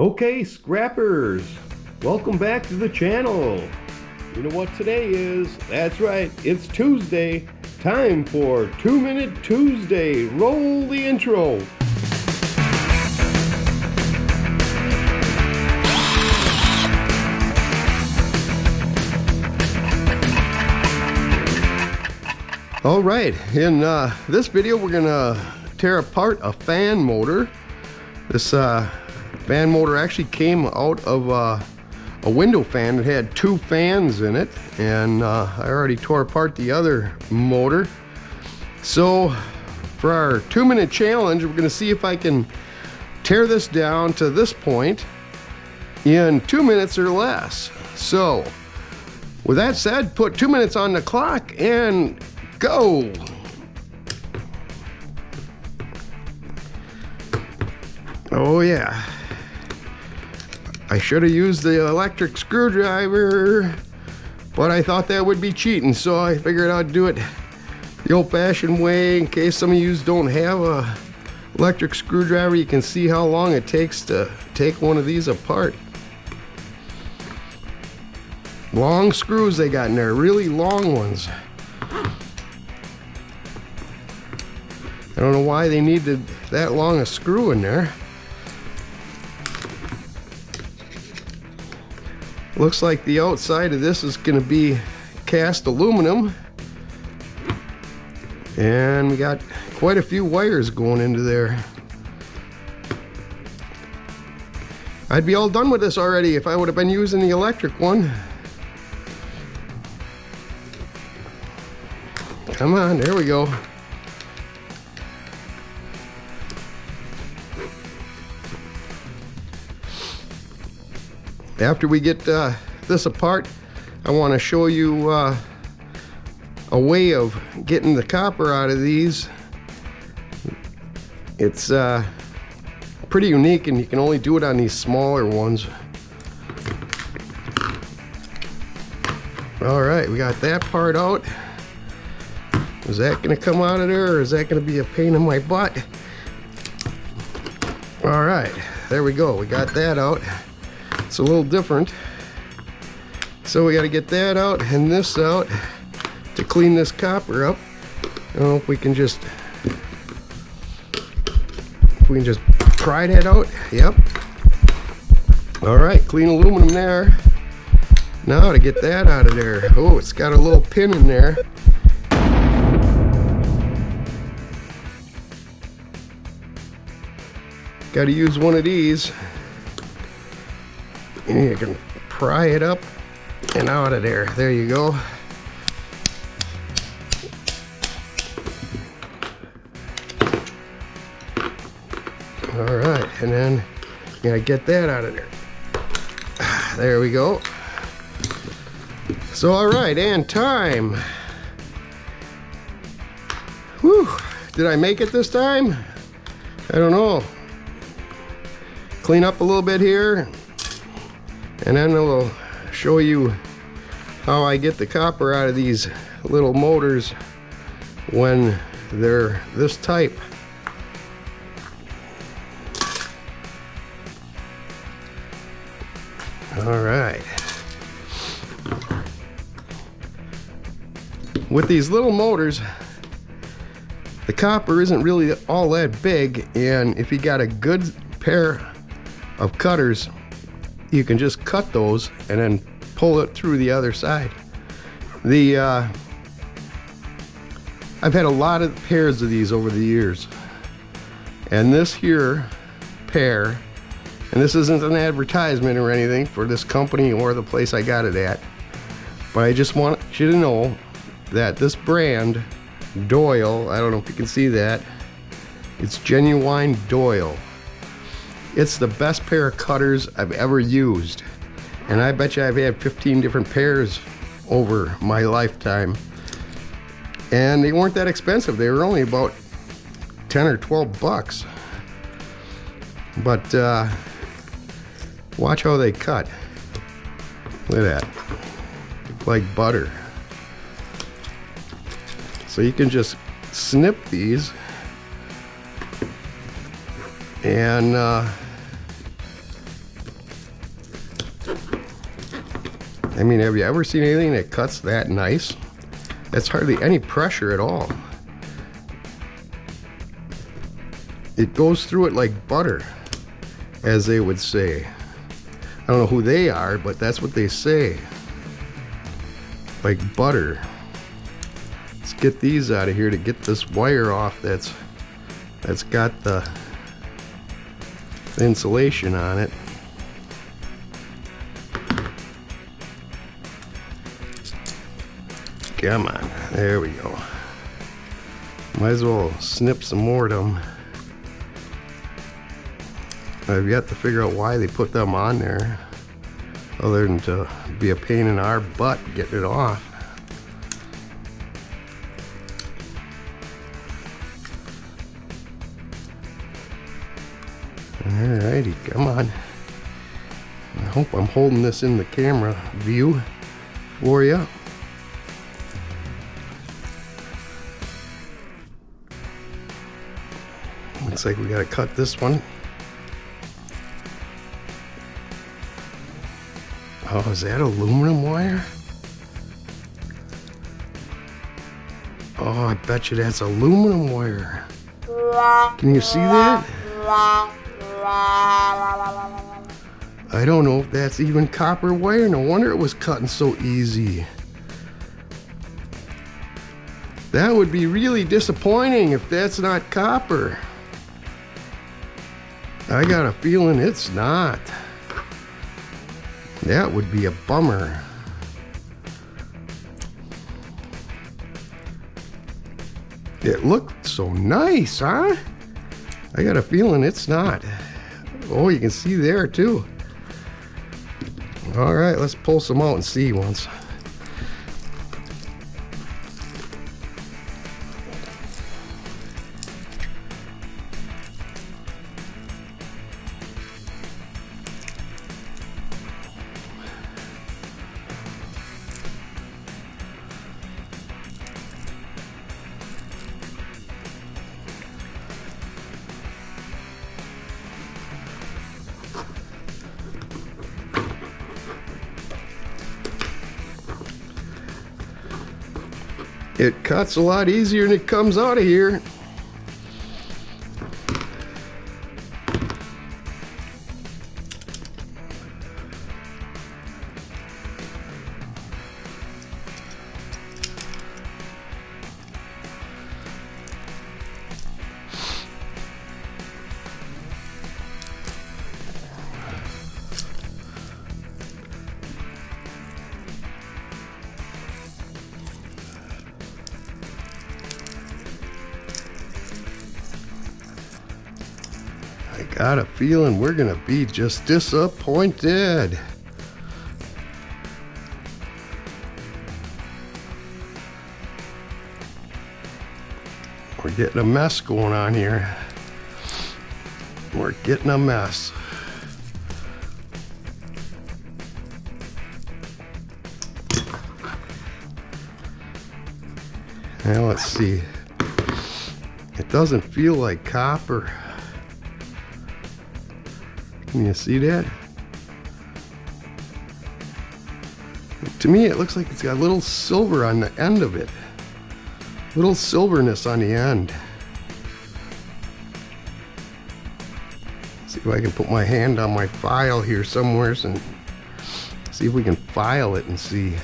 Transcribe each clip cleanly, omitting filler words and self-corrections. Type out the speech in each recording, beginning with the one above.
Okay, scrappers, welcome back to the channel. You know what today is? That's right, it's Tuesday. Time for 2-Minute Tuesday. Roll the intro. All right, in this video we're gonna tear apart a fan motor. This fan motor actually came out of a window fan. It had 2 fans in it, and I already tore apart the other motor. So for our 2-minute challenge, we're gonna see if I can tear this down to this point in 2 minutes or less. So with that said, put 2 minutes on the clock and go. Oh yeah, I should have used the electric screwdriver, but I thought that would be cheating, so I figured I'd do it the old-fashioned way. In case some of you don't have a electric screwdriver, you can see how long it takes to take one of these apart. Long screws they got in there, really long ones. I don't know why they needed that long a screw in there. Looks like the outside of this is going to be cast aluminum, and we got quite a few wires going into there. I'd be all done with this already if I would have been using the electric one. Come on, there we go. After we get this apart, I want to show you a way of getting the copper out of these. It's pretty unique, and you can only do it on these smaller ones. All right, we got that part out. Is that going to come out of there, or is that going to be a pain in my butt? All right, there we go. We got that out. It's a little different. So we got to get that out and this out to clean this copper up. I don't know if we can just pry that out. Yep. All right, clean aluminum there. Now to get that out of there. Oh, it's got a little pin in there. Got to use one of these. And you can pry it up and out of there. There you go. All right, and then you gotta get that out of there. There we go. So all right, and time. Whew, did I make it this time? I don't know. Clean up a little bit here, and then we'll show you how I get the copper out of these little motors when they're this type. All right. With these little motors, the copper isn't really all that big, and if you got a good pair of cutters, you can just cut those and then pull it through the other side. I've had a lot of pairs of these over the years, and this here pair, and this isn't an advertisement or anything for this company or the place I got it at, but I just want you to know that this brand, Doyle, I don't know if you can see that, it's genuine Doyle. It's the best pair of cutters I've ever used, and I bet you I've had 15 different pairs over my lifetime, and they weren't that expensive. They were only about 10 or 12 bucks, but watch how they cut. Look at that, like butter. So you can just snip these I mean, have you ever seen anything that cuts that nice? That's hardly any pressure at all. It goes through it like butter, as they would say. I don't know who they are, but that's what they say. Like butter. Let's get these out of here to get this wire off that's got the insulation on it. Come on, there we go. Might as well snip some more of them. I've yet to figure out why they put them on there, other than to be a pain in our butt getting it off. Alrighty, come on. I hope I'm holding this in the camera view for you. Looks like we gotta cut this one. Oh, is that aluminum wire? Oh, I bet you that's aluminum wire. Can you see that? I don't know if that's even copper wire. No wonder it was cutting so easy. That would be really disappointing if that's not copper. I got a feeling it's not. That would be a bummer. It looked so nice, huh? I got a feeling it's not. Oh, you can see there too. All right, let's pull some out and see once. It cuts a lot easier than it comes out of here. I got a feeling we're gonna be just disappointed. We're getting a mess going on here. We're getting a mess. Now let's see. It doesn't feel like copper. Can you see that? To me, it looks like it's got a little silver on the end of it. Little silverness on the end. See if I can put my hand on my file here somewhere and see if we can file it and see.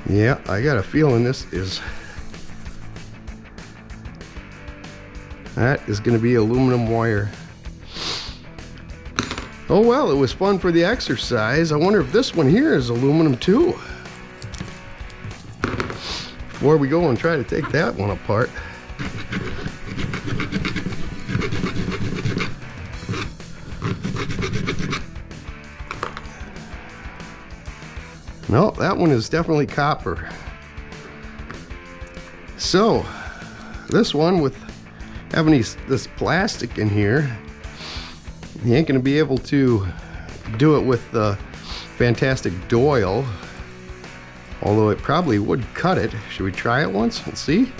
Yeah, I got a feeling that is going to be aluminum wire. Oh well, it was fun for the exercise. I wonder if this one here is aluminum too. Before we go and try to take that one apart. No, that one is definitely copper. So, this one with having this plastic in here, you ain't gonna be able to do it with the fantastic Doyle. Although it probably would cut it. Should we try it once and see?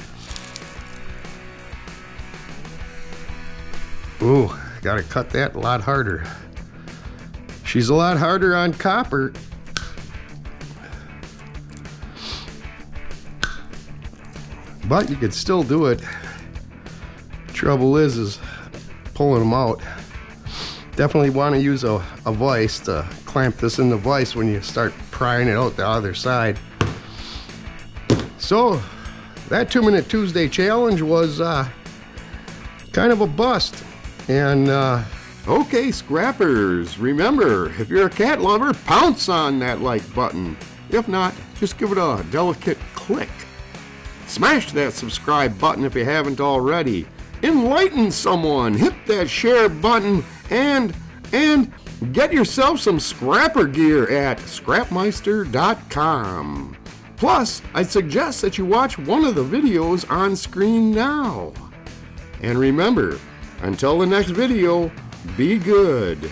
Ooh, gotta cut that a lot harder. She's a lot harder on copper. But you could still do it. Trouble is pulling them out. Definitely want to use a vise to clamp this in the vise when you start prying it out the other side. So that 2-Minute Tuesday challenge was kind of a bust. And okay, scrappers, remember, if you're a cat lover, pounce on that like button. If not, just give it a delicate click. Smash that subscribe button if you haven't already. Enlighten someone, hit that share button, and get yourself some scrapper gear at Scrap-Meister.com. Plus, I suggest that you watch one of the videos on screen now. And remember, until the next video, be good.